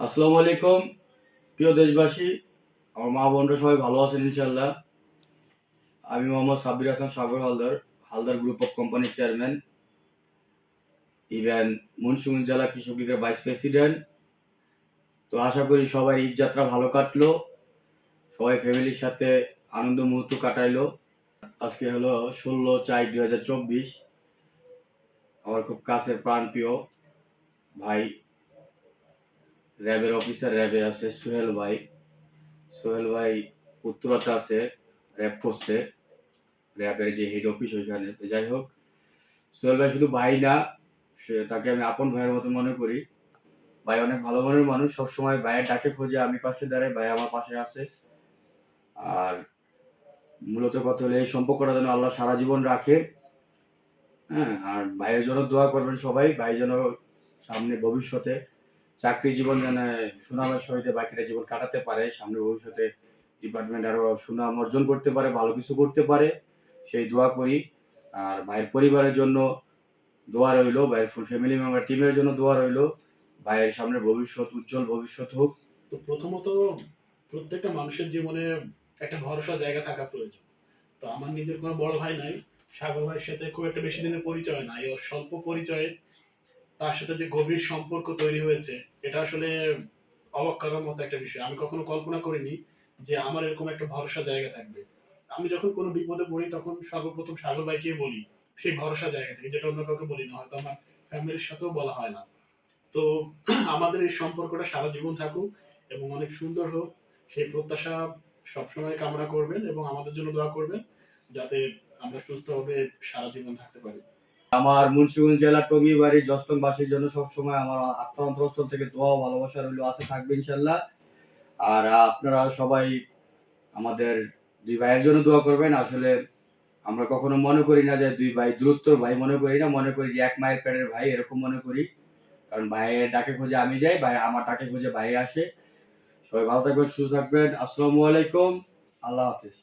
আসসালামু আলাইকুম প্রিয় দেশবাসী। আমার মা বোনরা সবাই ভালো আছেন ইনশাল্লাহ। আমি মোহাম্মদ সাব্বির হাসান সাগর হালদার, হালদার গ্রুপ অফ কোম্পানির চেয়ারম্যান, ইভেন মুন্সিগঞ্জ জেলা কৃষক লীগের ভাইস প্রেসিডেন্ট। তো আশা করি সবাই ঈদ যাত্রা ভালো কাটলো, সবাই ফ্যামিলির সাথে আনন্দ মুহূর্ত কাটাইলো। আজকে হলো 16/4/2024। আমার খুব কাছের প্রাণপ্রিয় ভাই, র্যাবের অফিসার, র্যাবে আছে সোহেল ভাই। সোহেল ভাই উত্তরাতে আছে র্যাব ফোর্সে, র্যাবের যে হেড অফিস ওইখানে। তো যাই হোক, সোহেল ভাই শুধু ভাই না, তাকে আমি আপন ভাইয়ের মতো মনে করি। ভাই অনেক ভালো মনের মানুষ, সবসময় ভাইয়ের ডাকে খোঁজে আমি পাশে দাঁড়াই, ভাই আমার পাশে আছে। আর মূলত কথা হলো এই সম্পর্কটা যেন আল্লাহ সারা জীবন রাখে। হ্যাঁ, আর ভাইয়ের জন্য দোয়া করবেন সবাই। ভাই যেন সামনে ভবিষ্যতে চাকরি জীবন যেন সুনামের সহিত বাকিটা জীবন কাটাতে পারে, সামনে ভবিষ্যতে ডিপার্টমেন্ট আরো সুনাম অর্জন করতে পারে, ভালো কিছু করতে পারে, সেই দোয়া করি। আর ভাইয়ের পরিবারের জন্য দোয়া রইল, ভাইয়ের ফুল ফ্যামিলি মেম্বার টিমের জন্য দোয়া রইল। ভাইয়ের সামনে ভবিষ্যৎ উজ্জ্বল ভবিষ্যৎ হোক। তো প্রথমত প্রত্যেকটা মানুষের জীবনে একটা ভরসা জায়গা থাকা প্রয়োজন। তো আমার নিজের কোনো বড় ভাই নাই, সাগর ভাইয়ের সাথে খুব একটা বেশি দিনের পরিচয় নাই। ওর স্বল্প পরিচয়ে তার সাথে যে গভীর সম্পর্ক তৈরি হয়েছে, এটা আসলে অবাক করার মতো একটা বিষয়। আমি কখনো কল্পনা করিনি যে আমার এরকম একটা ভরসা জায়গা থাকবে। আমি যখন কোনো বিপদে পড়ি তখন সর্বপ্রথম সাগর ভাইকে বলি, সেই ভরসা জায়গা থেকে, যেটা অন্য কাউকে বলি না, হয়তো আমার ফ্যামিলির সাথেও বলা হয় না। তো আমাদের এই সম্পর্কটা সারা জীবন থাকুক এবং অনেক সুন্দর হোক, সেই প্রত্যাশা সবসময় কামনা করবেন এবং আমাদের জন্য দোয়া করবেন, যাতে আমরা সুস্থভাবে সারা জীবন থাকতে পারি। আমার মুন্সিগঞ্জ জেলার টঙ্গীবাড়ি জস্তংবাসীর জন্য সবসময় আমার আত্মা অন্তরস্থল থেকে দোয়া ও ভালোবাসা রইল, আছে থাকবে ইনশাল্লাহ। আর আপনারা সবাই আমাদের দুই ভাইয়ের জন্য দোয়া করবেন। আসলে আমরা কখনো মনে করি না যে দুই ভাই দূরত্বর ভাই, মনে করি না, মনে করি যে এক মায়ের পেটের ভাই, এরকম মনে করি। কারণ ভাইয়ের ডাকে খোঁজে আমি যাই, ভাই আমার ডাকে খোঁজে ভাই আসে। সবাই ভালো থাকবেন, সুস্থ থাকবেন। আসসালামু আলাইকুম, আল্লাহ হাফিজ।